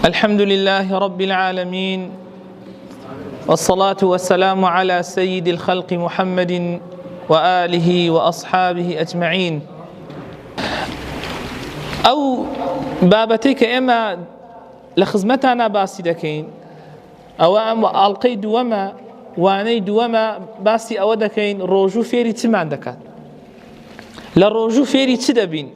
الحمد لله رب العالمين، والصلاة والسلام على سيد الخلق محمد وآله وأصحابه أجمعين. أو بابتك إما لخزمتنا باسی دەکەین، ئەوە ئەم ئاڵقەی دووەمە، وانەی دووەمە باسی ئەوە دەکەین ڕۆژوو فێری چمان دەکات. لە ڕۆژوو فێری چ دەبین؟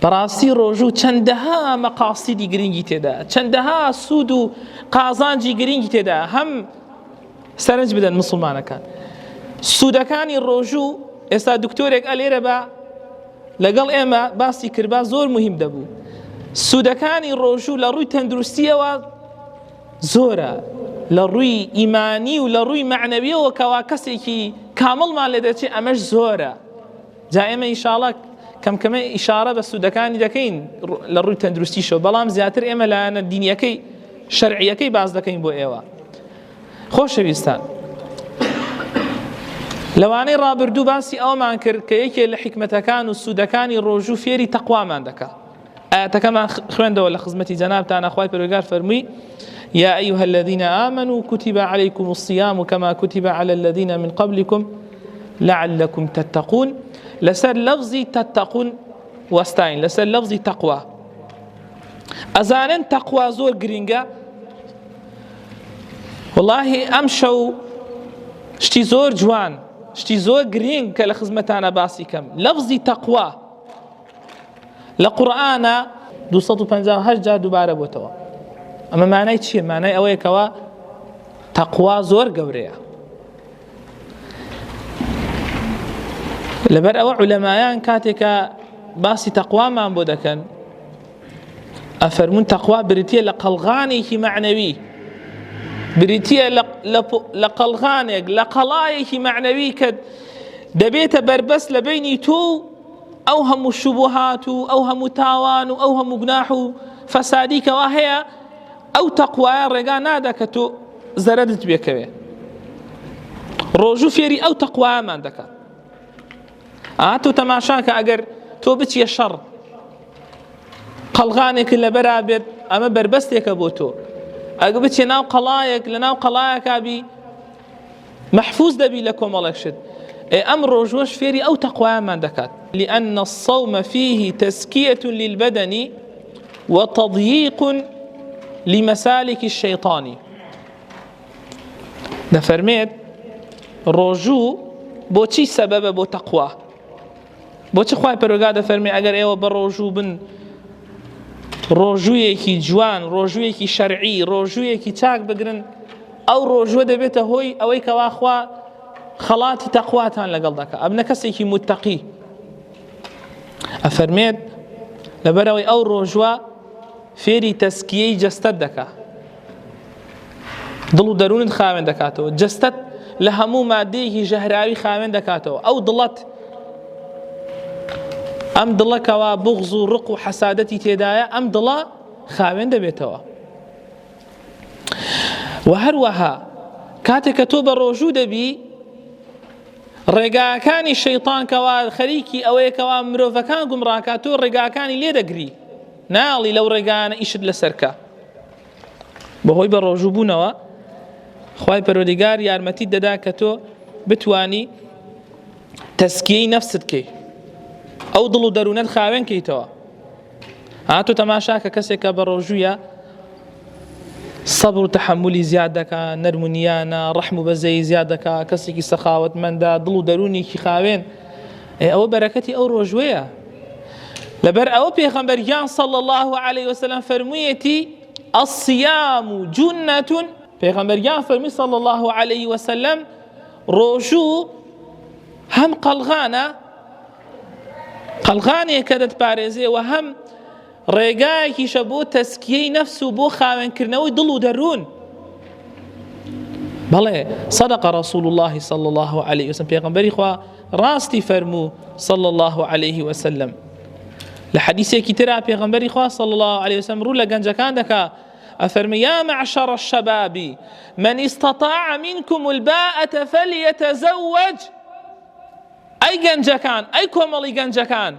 بەڕاستی ڕۆژوو چەندەها مەقاسیدی گرنگی تێدا، چەندەها سوود و قازانجی گرنگی تێدا. هەم سەرنج بدەن مسلمانەکان، سوودەکانی ڕۆژوو ئێستا دکتۆرێک ئەلێرە بە لەگەڵ ئێمە باسی کردبا زۆر مهم دەبوو. سوودەکانی ڕۆژوو لە ڕووی تەندروستیەوە زۆرە، لە ڕووی ئیمانی و لە ڕووی معنەویەوە کەوا کەسێکی کامڵمان لێ دەچێت ئەمەش زۆرە. جا ئێمە ئینشاڵڵا کەمکەمە ئیشارە بە سوودەکانی دەکەین لە ڕووی تەندروستیشەوە، بەڵام زیاتر ئێمە لایەنە دینیەکەی شەرعیەکەی باز دەکەین بۆ ئێوە. خۆشەویستان، لەوانەی ڕابردوو باسی ئەومان کرد کە یەکێک لە حیکمەتەکان و سوودەکانی ڕۆژوو فێری تەقوامان دەکات. ئاەتەکەمان خوێندەوە لە خزمەتی جەنابتان، خوای پەروەردگار فەرمووی: يا أيها الذين آمنوا كتب عليكم الصيام كما كتب على الذين من قبلكم لعلكم تتقون. لسر لفظي تتقون واستعين، لسر لفظي تقوى. أزانن تقوى زور گرنگە. والله أمشو شتي زور جوان، شتي زور گرنگ کە لە خزمەتانە باسی کەم. لفظي تقوى لە قورئانە 258 جار دووبارە بۆتەوە. ئەمە مانای چییە؟ مانای ئەوەیە کەوا تەقوا زۆر گەورەیە. لەبەر ئەوە عولەمایان کاتێکە باسی تەقوامان بۆ دەکەن، ئەفەرمون تەقوا بریتیە لە قەڵغانێکی معنەوی، بریتیە لە قەڵغانێک، لە قەڵایەکی معنەوی کە دەبێتە بەربەست لە بینی تۆ ئەو هەموو شوبهات و ئەو هەموو تاوان و ئەو هەموو گوناح و فەسادی کەوا هەیە. ئەو تەقوایە ڕێگا نادا کە تۆ زەرەرت بێکەوێ. ڕۆژوو فێری ئەو تەقوایەمان دەکات. تۆ تەماشاکە ئەگەر تۆ بچیە شەڕ، قەڵغانێک لەبەرا بێت، ئەمە بەربەستێکە بۆ تۆ. ئەگە بچێ ناو قەڵایەک، لە ناو قەڵایەکا بی مەحفوظ دەبی لە کۆمەڵێک شت. ئەم ڕۆژوەش فێری ئەو تەقوایەمان دەکات. لأن الصوم فيه تزكية للبدن وتضييق لمسالك الشيطان. دەفەرمێت ڕۆژوو بۆچی سەبەبە بۆ تەقوا؟ بۆچی خوای پەروەردگار دەفەرمێ ئەگەر ئێوە بە ڕۆژوو بن، ڕۆژوویەکی جوان، ڕۆژوویەکی شەرعی، ڕۆژوویەکی چاک بگرن، ئەو ڕۆژوە دەبێتە هۆی ئەوەی کەوا خوا خەڵاتی تەقواتان لەگەڵ دەکات، ئەبنە کەسێکی متەقی. ئەفەرمێت لەبەرەوەی ئەو ڕۆژوە فێری تەسکیەی جەستەت دەکات، دڵ و دەروونت خاوێن دەکاتەوە. جەستەت لە هەموو مادەیەکی ژەهراوی خاوێن دەکاتەوە. ئەو دڵت، ئەم دڵەکەوە بغز و ڕق و حەسادەتی تێدایە، ئەم دڵە خاوێن دەبێتەوە. و هەروەها کاتێککە تۆ بە ڕۆژوو دەبی، ڕێگاکانی شەیطان کەوا خەریکی ئەوەیەکەوە مرۆڤەکان گومڕاکات، تۆ ڕێگاکانی لێ دەگری، ناڵی لەو ڕێگانە ئیشت لەسەرکە. بەهۆی بە ڕۆژوو بوونەوە خوای پەروەردگار یارمەتیت دەدا کە تۆ بتوانی تەسکیەی نەفست بکەی، ئەو دڵ و دەروونەت خاوێن کەیتەوە. تۆ تەماشاکە کەسێکە بە ڕۆژوویە سەبر و تەحەمولی زیاد دەکات، نەرمونیانە، ڕەحم و بەزەی زیاد دەکات، کەسێکی سەخاوەتمەندە، دڵ و دەرونێکی خاوێن. ئەوە بەرەکەتی ئەو ڕۆژوەیە. لەبەر ئەوە پێغەمبەرگیان صلی الله علیه وسلم فەرموویەتی: الصيام جنة. پێغەمبەرگیان فەرمی صلی الله علیه وسلم ڕۆژوو هەم قەڵغانێکە دەتپارێزێ و هەم ڕێگایەکیشە بۆ تەسکیەی نەفس و بۆ خاوێنکردنەوەی دڵ و دەروون. بەڵێ صدق رسول الله صلى الله عليه وسلم، پێغەمبەری خوا ڕاستی فەرموو صلى الله عليه وسلم. لە حەدیثێکی ترا پێغەمبەری خوا صلى الله عليه وسلم ڕوو لە گەنجەکان دەکا، ئەفەرمی: يا معشر الشباب من استطاع منكم الباءة فليتزوج. ئەی گەنجەکان، ئەی کۆمەڵی گەنجەکان،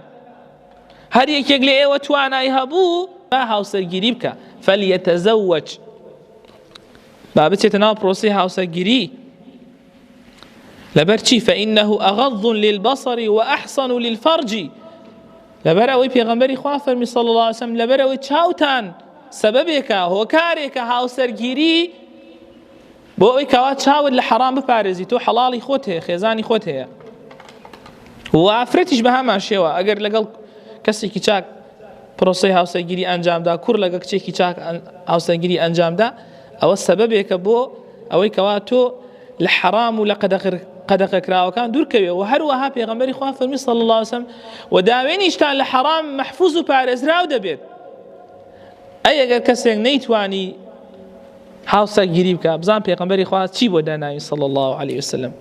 هەر یەکێک لە ئێوە توانای هەبوو هاوسەرگیری بکە فەلیەتەزەوەج با بچێتە ناو پرۆسەی هاوسەرگیری لەبەر چی فإنه أغض للبصر وأحصن للفرج لەبەر ئەوەی پێغەمبەری خوا فەرمی صلی الله علیه وسلم لەبەر ئەوەی چاوتان سەبەبێکە هۆکارێکە هاوسەرگیری بۆ ئەوەی کەوا چاوت لە حەرام بپارێزی تۆ حەڵاڵی خۆت هەیە خێزانی خۆت هەیە و ئافرەتیش بە هەمان شێوە ئەگەر لەگەڵ کەسێکی چاک پرۆسەی هاوسەرگیری ئەنجامدا کوڕ لەگەڵ کچێکی چاک هاوسەرگیری ئەنجامدا ئەوە سەبەبێکە بۆ ئەوەی کەوا تۆ لە حەرام و لە قەدەغەکراوەکان دوورکەوێ و هەروەها پێغەمبەری خوا فەرمی صلی الله علیه وسلم و داوێنیشتان لە حەرام مەحفوظ و پارێزراو دەبێت ئەی ئەگەر کەسێک نەیتوانی هاوسەرگیری بکە بزان پێغەمبەری خوا چی بۆ داناوی صلی الله عليه وسلم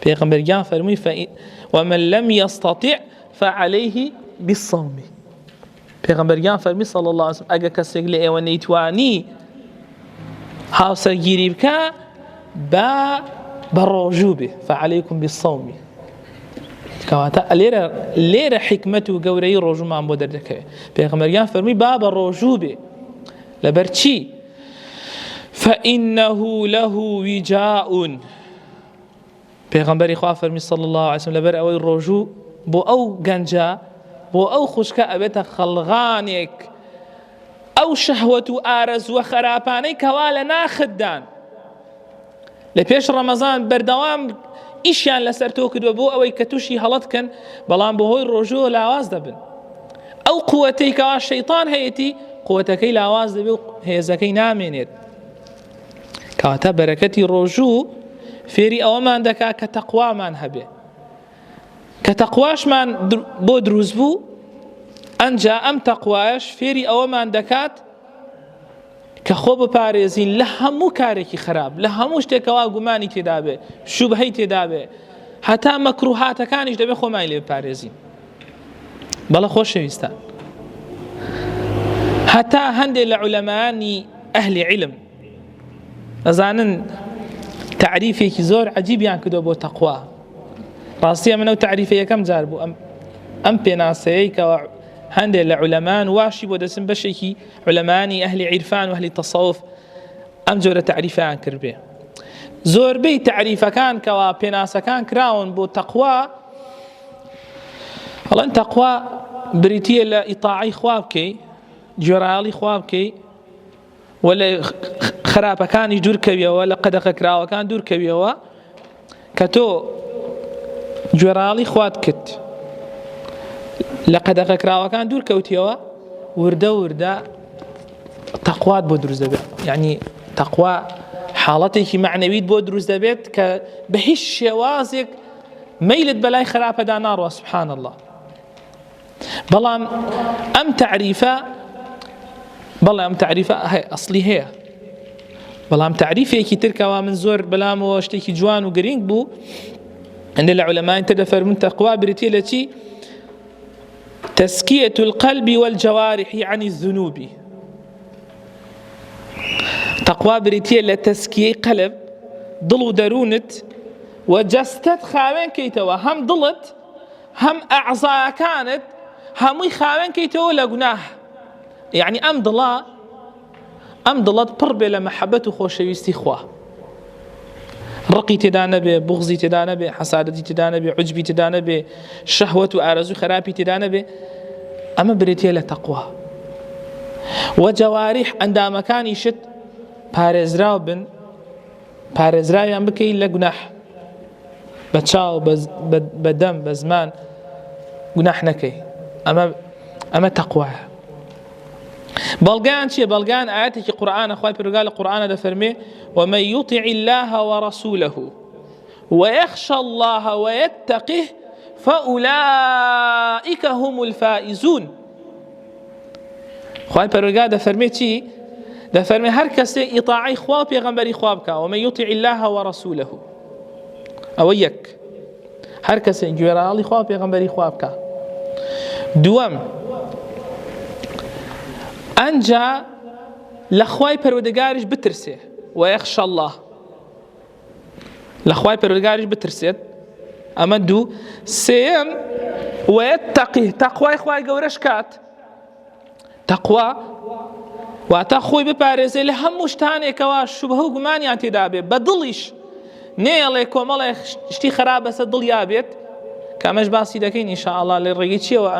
پێغەمبەرگیان فەرمووی ومن لم يستطع فعليه بالصوم پێغەمبەرگیان فەرمی صلی الله عليه وسلم ئەگەر کەسێک لە ئێوە نەیتوانی هاوسەرگیری بکە بە ڕۆژوو بێ فعليكم بالصوم کەواتە لێرە حکمت و گەورەی ڕۆژومان بۆ دەردەکەوێت پێغەمبەرگیان فەرمی با بە ڕۆژوو بێ لەبەر چی فإنه له وجاء پێغەمبەری خوا فەرمی صلی الله علیه وسلم لەبەر ئەوەی ڕۆژوو بۆ ئەو گەنجە بۆ ئەو خوشکە ئەبێتە خەڵغانێک ئەو شەهوەت و ئارەزووە خەراپانەی کەوا لە ناخدان لە پێش ڕەمەزان بەردەوام ئیشیان لەسەر تۆ کردووە بۆ ئەوەی کە تووشی هەڵەت بکەن بەڵام بەهۆی ڕۆژووە لاواز دەبن ئەو قووەتەی کەوا شەیطان هەیەتی قووەتەکەی لاواز دەبێ و هێزەکەی نامێنێت کەواتە بەرەکەتی ڕۆژوو فێری ئەوەمان دەکا کە تەقوامان هەبێ کە تەقواشمان بۆ دروست بوو ئەنجا ئەم تەقوایش فێری ئەوەمان دەکات کە خۆ بپارێزین لە هەموو کارێکی خراپ لە هەموو شتێکەوە گومانی تێدا بێ شوبهەی تێدا بێ هەتا مەکروهاتەکانیش دەبێ خۆمان لێ بپارێزین بەڵە خۆشەویستان هەتا هەندێک لە عولەمایانی ئەهلی علم ئەزانن تعریفێکی زۆر عەجیبیان کردووە بۆ تەقوا ڕاستیە منە و تعریفە یەکەم جار بوو ئەم پێناسەیەی کەوە هەندێک لە عولەمان واشی بۆ دەچن بەشێکی عولەمانی ئەهلی عیرفان و ئەهلی تەسەوف ئەم جۆرە تعریفیان کردبێ زۆربەی تعریفەکان کەوا پێناسەکان کراون بۆ تەقوا هەڵەن تەقوا بریتیە لە ئیطاعەی خوا بکەی گوێڕایەڵی خوا بکەی و لە خراپەکانی دوورکەویەوە لە قەدەغەکراوەکان دوورکەویەوە کە تۆ گوێڕایەڵی خوات کرد لە قەدەغەکراوەکان دوورکەوتیەوە وردە وردە تەقوات بۆ دروست دەبێت یعنی تەقوا حاڵەتێکی معنەویت بۆ دروست دەبێت کە بە هیچ شێوازێک مەیلت بەلای خراپەدا ناڕوە سبحان الله بەڵام ئەم تعریفە ئەسڵی هەیە بەڵام تعریفێکی ترکەوە من زۆر بەلامەوە شتێکی جوان و گرنگ بوو هەندێک لە عولەمای تر دەفەرمون تەقوا بریتیە لە چی تزكية القلب والجوارح عن الذنوب تقوى بريتية لتزكية قلب ضلو درونت وجستت خاوين كيتوا هم ضلت هم أعضاء كانت هم خاوين كيتوا لقناه يعني أم ضلت قرب لمحبة خوشويستي خواه رقي تدانا به بغضي تدانا به حسادتي تدانا به عجبي تدانا به شهوة وآرزو خرابي تدانا به أما بريتيا لتقوى وجوارح عندما كان يشت بارزراو بن بارزراو يعني بكي لجناح بتشاو بدم بزمان جناح نكي أما تقوى بلغان شيء بلغان آياتك قرآن أخوي برجال القرآن ده فرمي ومن يطع الله ورسوله ويخشى الله ويتقه فأولئك هم الفائزون أخوي برجال ده فرمي شيء ده فرمي هر كسي إطاعي خوا بيغمبري خوابك ومن يطع الله ورسوله أويك هر كسي جوارالي خوا بيغمبري خوابك دوام أنجا لخواي پروردگارش بترسه ويخشى الله لخواي پروردگارش بترسه أما دو سيم ويتقي تقوى خواي قورش كات تقوى واتە خۆی بپارێزێ لە هەموو شتانێکەوە شوبهە و گومانیان تێدا بێت بە دڵیش نێڵێ کۆمەڵێ شتی خراپ بەسەر دڵیا بێت کە ئەمەش باسی دەکەین ئینشاءالله لە ڕێگەی چیەوە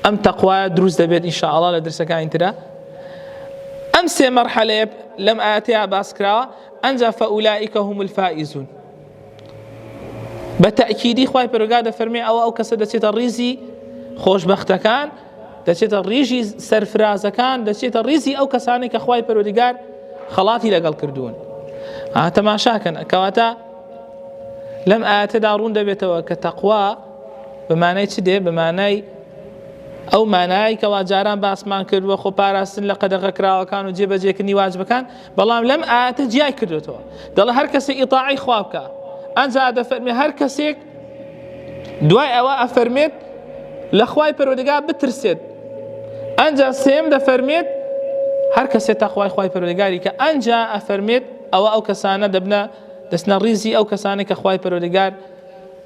ئەم تەقوایە دروست دەبێت ئینشاءالله لە دەرسەکانی ترە. ئەم سێ مەرحەلەیە لەم ئاەتەیە باس کراوە ئەنجا فەئولائیکە هم الفائزون. بە تەئکیدی خوای پەروەردگار دەفەرمێ ئەو کەسە دەچێتە ڕیزی خۆشبەختەکان، دەچێتە ڕیژی سەرفرازەکان، دەچێتە ڕیزی ئەو کەسانێک کە خوای پەروەردگار خەڵاتی لەگەڵ کردوون. تەماشاکەن کەواتە لەم ئاەتەدا ڕوون دەبێتەوە کە تەقوا بەمانای چ دێ؟ بەمانای ئەو مانای کەوا جاران باسمان کردووە خۆ پاراستن لە قەدەغەکراوەکان و جێبەجێکردنی واجبەکان، بەڵام لەم ئاەتە جیای کردوێتەوە. دەڵێ هەر کەسێک ئیطاعی خوا بکە، ئەنجا دەفەرمێ هەر کەسێک دوای ئەوە ئەفەرمێت لە خوای پەروەردگار بترسێت. ئەنجا سێم دەفەرمێت هەر کەسێک تەقوای خوای پەروەردگاری کە ئەنجا ئەفەرمێت ئەو کەسانە دەستنە ڕیزی ئەو کەسانێک کە خوای پەروەردگار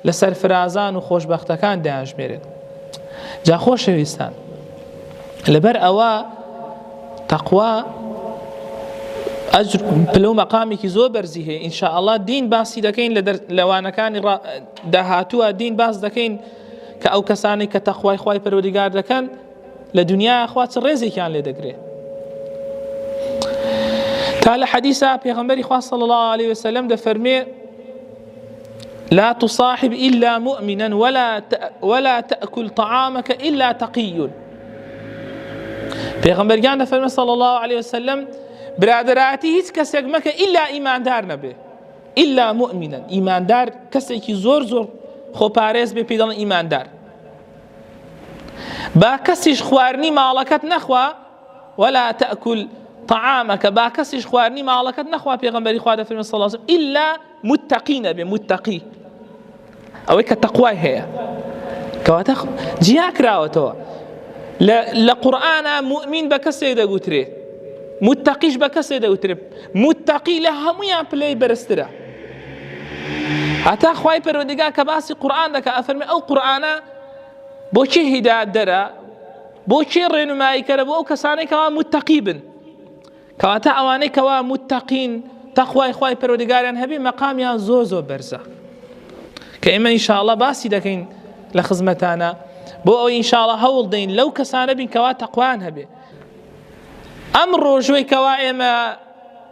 لە سەرفرازان و خۆشبەختەکان دەیانژمێرێت. جا خۆشەویستان لەبەر ئەوە تەقوا ئەجر پلە و مەقامێکی زۆر بەرزی هەیە. ئینشاءالله دین باسی دەکەین لە وانەکانی داهاتووە، دین باس دەکەین کە ئەو کەسانی کە تەقوای خوای پەروەردگار دەکەن لە دنیا خوا چ ڕێزێکیان لێ دەگرێت. تا لە حەدیثە پێغەمبەری خوا صلی الله عليه وسلم دەفەرمێ لا تصاحب إلا مؤمنا ولا تأكل طعامك إلا تقي. پێغەمبەریان دەفەرمێ صلی الله عليه وسلم برادراتی هیچ کەسێک مەکە ئیلا ئیماندار نەبێ، ئیلا مؤمنا، ئیماندار کەسێکی زۆر خۆپارێز بێ پێی دەڵێن ئیماندار. با کەسیش خواردنی ماڵەکەت نەخوا ولا تأكل طعامك، با کەسیش خواردنی ماڵەکەت نەخوا پێغەمبەری خوا دەفەرمێ صلی الله عليه وسلم ئیلا متقی نەبێ، متقی ئەوەی کە تەقوای هەیە. کەواتە جیا کراوەتەوە لە قورئانە مؤمن بە کەسێک دەگوترێ، متقیش بە کەسێک دەگوترێ، متقی لە هەمویان پلەی بەرزترە. هەتا خوای پەروەردگار کە باسی قورئان دەکا ئەفەرمێ ئەو قورئانە بۆچی هیدایەت دەرە، بۆچی ڕێنمایی کەرە بۆ ئەو کەسانەی کەوا متقی بن. کەواتە ئەوانەی کەوا متقین تەقوای خوای پەروەردگاریان هەبێ مەقامیان زۆر بەرزە کە ئێمە ئینشاءالله باسی دەکەین لە خزمەتانە بۆ ئەوەی ئینشاءالله هەوڵ دەین لەو کەسانە بین کەوا تەقوایان هەبێ. ئەم ڕۆژوەی کەوا ئێمە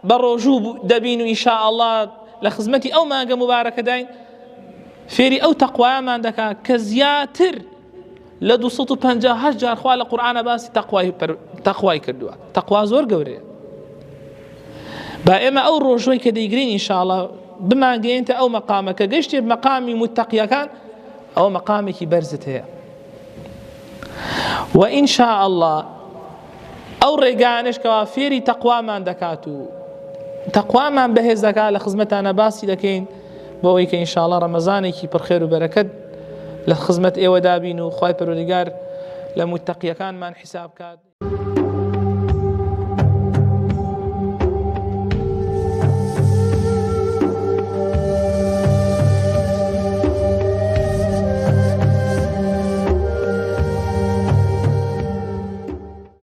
بە ڕۆژوو دەبین و ئینشاءالله لە خزمەتی ئەو مانگە مبارەکە داین فێری ئەو تەقوایەمان دەکا کە زیاتر لە 258 جار خوا لە قورئانە باسی تەقوای کردووە. تەقوا زۆر گەورەیە. با ئێمە ئەو ڕۆژوەی کە دەیگرین ئینشاءالله بمانگەینتە ئەو مەقامە کە گەشتێت مەقامی متەقیەکان، ئەوە مەقامێکی بەرزت هەیە. و ئینشاءالله ئەو ڕێگانش کەوا فێری تەقوامان دەکات و تەقوامان بەهێز دەکات لە خزمەتانە باسی دەکەین بۆ ئەوەی کە ئینشاءالله ڕەمەزانێکی پڕخێر و بەرەکەت لە خزمەت ئێوە دابین و خوای پەروەردگار لە متەقیەکانمان حیساب کات.